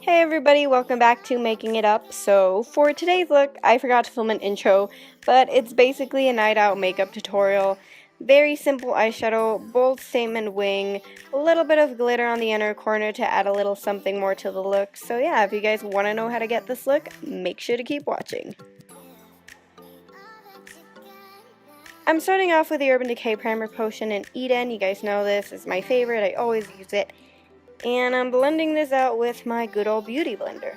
Hey everybody, welcome back to Making It Up. So for today's look, I forgot to film an intro, but it's basically a night out makeup tutorial. Very simple eyeshadow, bold statement wing, a little bit of glitter on the inner corner to add a little something more to the look. So yeah, if you guys want to know how to get this look, make sure to keep watching. I'm starting off with the Urban Decay Primer Potion in Eden. You guys know this is my favorite, I always use it. And I'm blending this out with my good old beauty blender.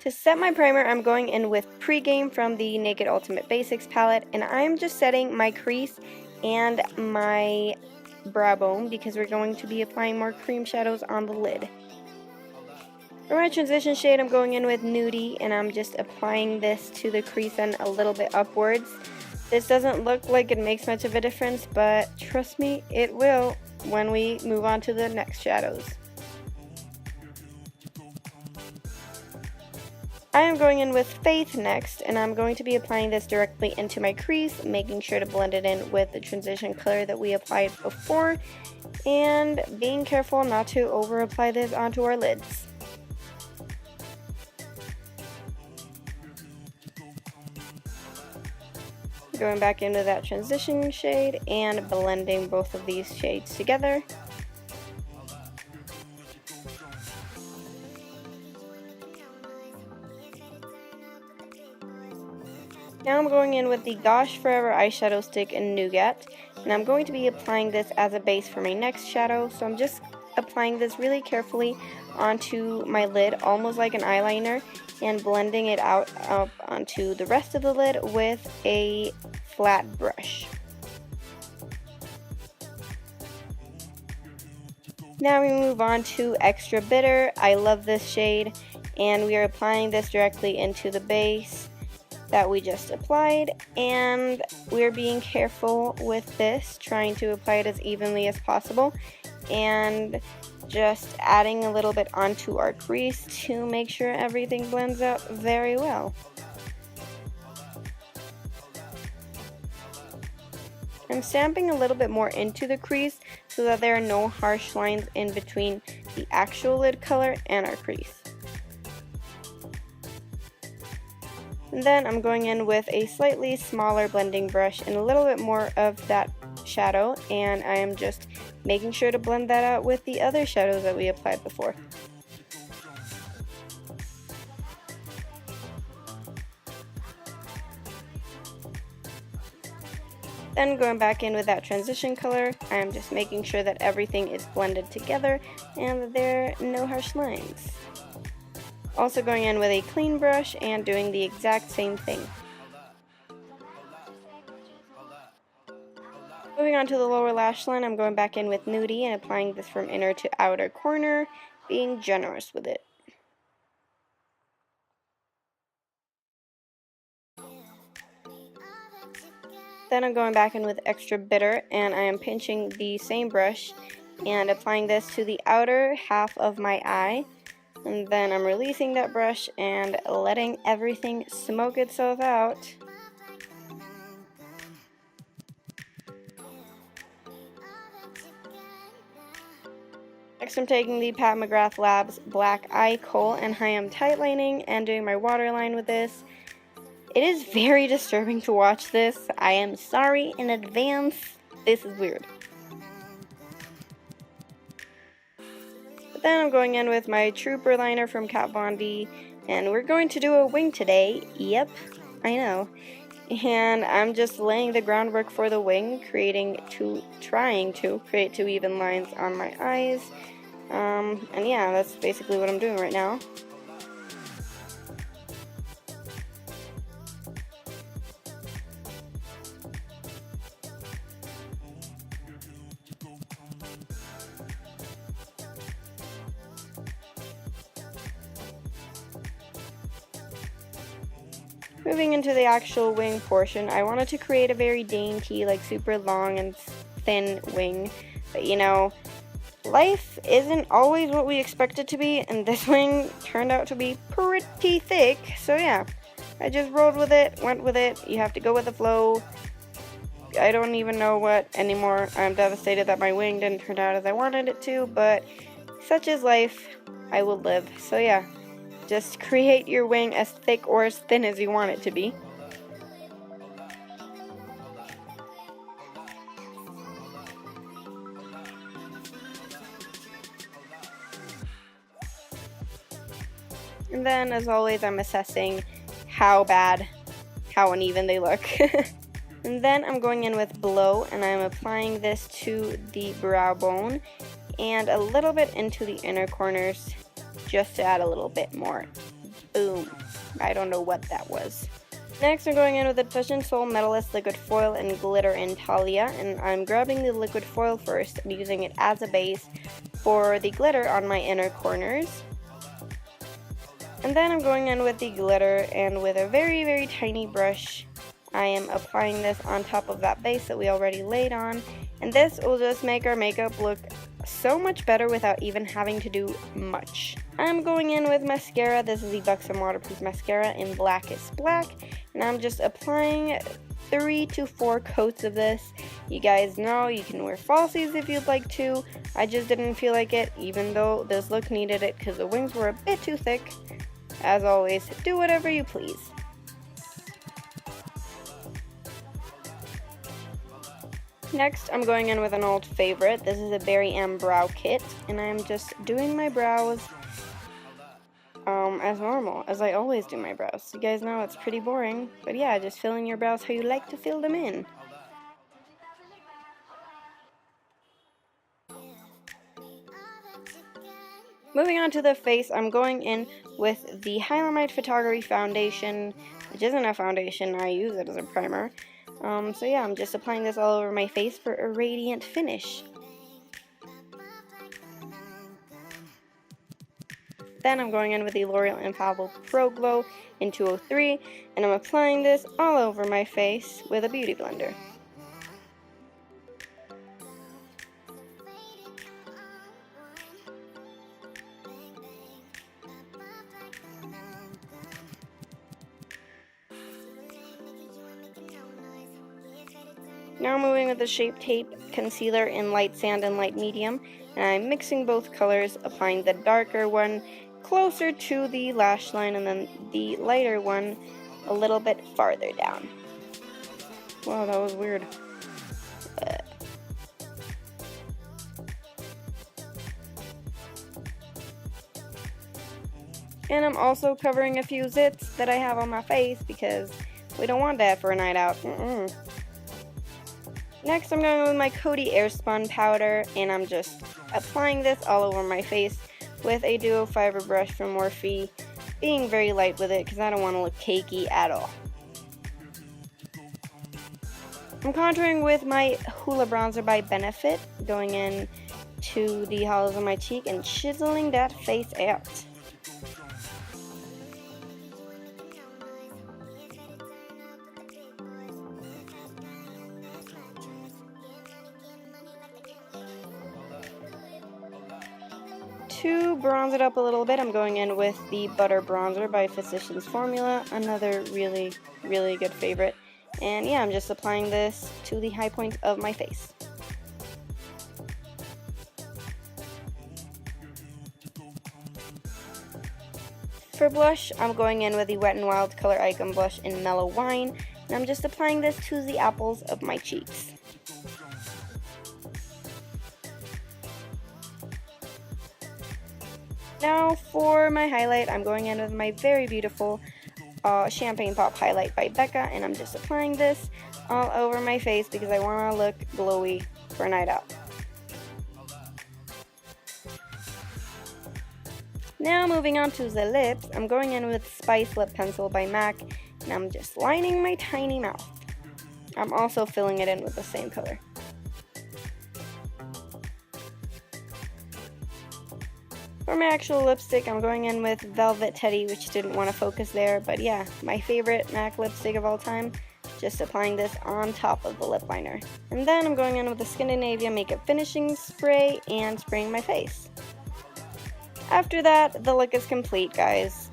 To set my primer, I'm going in with Pregame from the Naked Ultimate Basics palette, and I'm just setting my crease and my brow bone because we're going to be applying more cream shadows on the lid. For my transition shade, I'm going in with Nudie, and I'm just applying this to the crease and a little bit upwards. This doesn't look like it makes much of a difference, but trust me, it will when we move on to the next shadows. I am going in with Faith next, and I'm going to be applying this directly into my crease, making sure to blend it in with the transition color that we applied before, and being careful not to over apply this onto our lids. Going back into that transition shade and blending both of these shades together. Now I'm going in with the Gosh Forever eyeshadow stick in Nougat, and I'm going to be applying this as a base for my next shadow, so I'm just applying this really carefully onto my lid, almost like an eyeliner, and blending it out up onto the rest of the lid with a flat brush. Now we move on to Extra Bitter. I love this shade, and we are applying this directly into the base that we just applied, and we're being careful with this, trying to apply it as evenly as possible, and just adding a little bit onto our crease to make sure everything blends out very well. I'm stamping a little bit more into the crease so that there are no harsh lines in between the actual lid color and our crease. And then I'm going in with a slightly smaller blending brush and a little bit more of that shadow, and I am just making sure to blend that out with the other shadows that we applied before. Then going back in with that transition color, I am just making sure that everything is blended together and that there are no harsh lines. Also going in with a clean brush and doing the exact same thing. Moving on to the lower lash line, I'm going back in with Nudie and applying this from inner to outer corner, being generous with it. Then I'm going back in with Extra Bitter, and I am pinching the same brush and applying this to the outer half of my eye. And then I'm releasing that brush and letting everything smoke itself out. Next I'm taking the Pat McGrath Labs Black Eye Kohl, and I am tightlining and doing my waterline with this. It is very disturbing to watch this. I am sorry in advance. This is weird. Then I'm going in with my Trooper liner from Kat Von D, and we're going to do a wing today. Yep, I know. And I'm just laying the groundwork for the wing, trying to create two even lines on my eyes. And yeah, that's basically what I'm doing right now. Moving into the actual wing portion, I wanted to create a very dainty, like super long and thin wing, but you know, life isn't always what we expect it to be, and this wing turned out to be pretty thick, so yeah, I just rolled with it, went with it. You have to go with the flow. I don't even know what anymore. I'm devastated that my wing didn't turn out as I wanted it to, but such is life. I will live. So yeah, just create your wing as thick or as thin as you want it to be. And then, as always, I'm assessing how uneven they look. And then I'm going in with blow, and I'm applying this to the brow bone and a little bit into the inner corners just to add a little bit more. Boom. I don't know what that was. Next, I'm going in with the Touch and Soul Metalist Liquid Foil and Glitter in Talia, and I'm grabbing the liquid foil first and using it as a base for the glitter on my inner corners. And then I'm going in with the glitter, and with a very tiny brush, I am applying this on top of that base that we already laid on. And this will just make our makeup look so much better without even having to do much. I'm going in with mascara. This is the Buxom Waterproof Mascara in Blackest Black. And I'm just applying 3 to 4 coats of this. You guys know you can wear falsies if you'd like to. I just didn't feel like it, even though this look needed it because the wings were a bit too thick. As always, do whatever you please. Next, I'm going in with an old favorite. This is a Berry M Brow Kit, and I'm just doing my brows as normal, as I always do my brows. You guys know it's pretty boring, but yeah, just filling your brows how you like to fill them in. Moving on to the face, I'm going in with the Hylamite Photography Foundation, which isn't a foundation, I use it as a primer. So yeah, I'm just applying this all over my face for a radiant finish. Then I'm going in with the L'Oreal Infallible Pro Glow in 203, and I'm applying this all over my face with a beauty blender. Now moving with the Shape Tape Concealer in Light Sand and Light Medium, and I'm mixing both colors, applying the darker one closer to the lash line and then the lighter one a little bit farther down. Wow, that was weird. And I'm also covering a few zits that I have on my face because we don't want that for a night out. Next, I'm going with my Coty Airspun powder, and I'm just applying this all over my face with a duo fiber brush from Morphe, being very light with it because I don't want to look cakey at all. I'm contouring with my Hoola Bronzer by Benefit, going in to the hollows of my cheek and chiseling that face out. To bronze it up a little bit, I'm going in with the Butter Bronzer by Physicians Formula, another really good favorite. And yeah, I'm just applying this to the high points of my face. For blush, I'm going in with the Wet n Wild Color Icon Blush in Mellow Wine, and I'm just applying this to the apples of my cheeks. Now for my highlight, I'm going in with my very beautiful Champagne Pop Highlight by Becca, and I'm just applying this all over my face because I want to look glowy for a night out. Now moving on to the lips, I'm going in with Spice Lip Pencil by MAC, and I'm just lining my tiny mouth. I'm also filling it in with the same color. For my actual lipstick, I'm going in with Velvet Teddy, which didn't want to focus there, but yeah, my favorite MAC lipstick of all time. Just applying this on top of the lip liner. And then I'm going in with the Scandinavia Makeup Finishing Spray and spraying my face. After that, the look is complete, guys.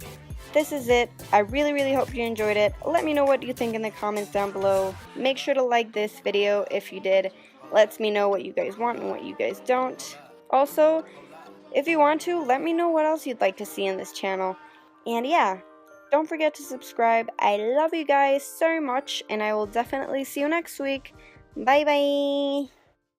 this is it. I really hope you enjoyed it. Let me know what you think in the comments down below. Make sure to like this video if you did. Lets me know what you guys want and what you guys don't. Also, if you want to, let me know what else you'd like to see in this channel. And yeah, don't forget to subscribe. I love you guys so much, and I will definitely see you next week. Bye bye!